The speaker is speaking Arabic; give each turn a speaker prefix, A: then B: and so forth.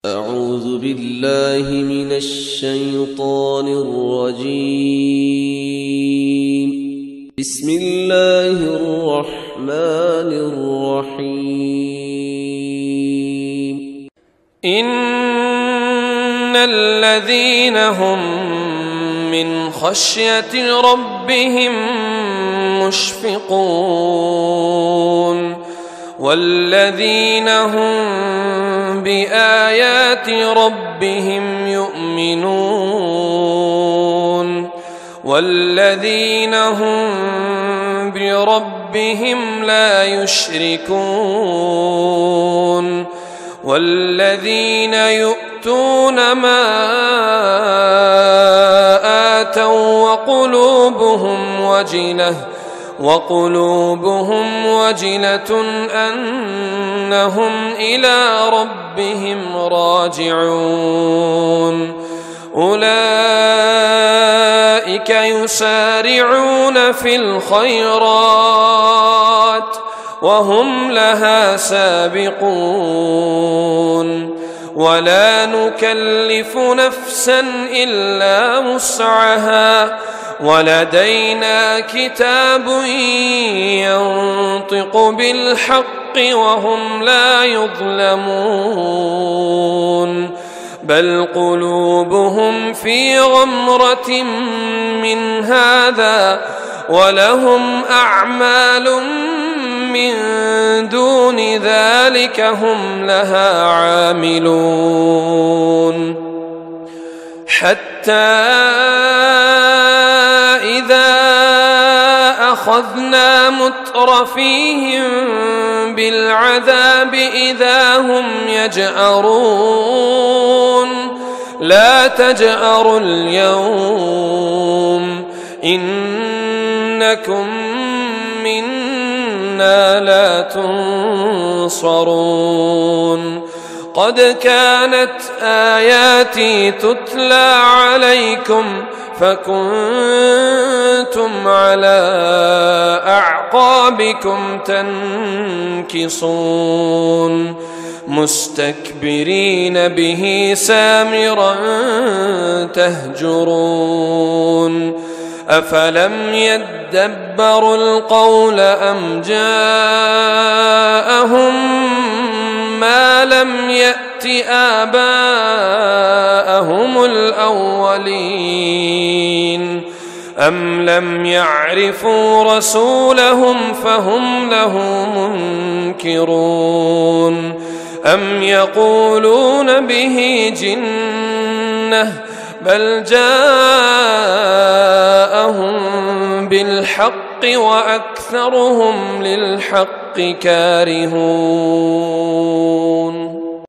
A: أعوذ بالله من الشيطان الرجيم. بسم الله الرحمن الرحيم.
B: إن الذين هم من خشية ربهم مشفقون والذين هم بآيات ربهم يؤمنون والذين هم بربهم لا يشركون والذين يؤتون ما آتوا وقلوبهم وجلة أنهم إلى ربهم راجعون. أولئك يسارعون في الخيرات وهم لها سابقون ولا نكلف نفسا إلا وسعها ولدينا كتاب ينطق بالحق وهم لا يظلمون بل قلوبهم في غمرة من هذا ولهم أعمال من دون ذلك هم لها عاملون. حتى إذا أخذنا مترفيهم بالعذاب إذا هم يجأرون لا تجأروا اليوم إنكم منا لا تنصرون. قد كانت آياتي تتلى عليكم فكنتم على أعقابكم تنكصون مستكبرين به سامرا تهجرون. أفلم يدبروا القول أم جاءهم ما لم يأت آباءهم الأولين أم لم يعرفوا رسولهم فهم له منكرون أم يقولون به جنة بل جاءهم بالحق وأكثرهم للحق كارهون.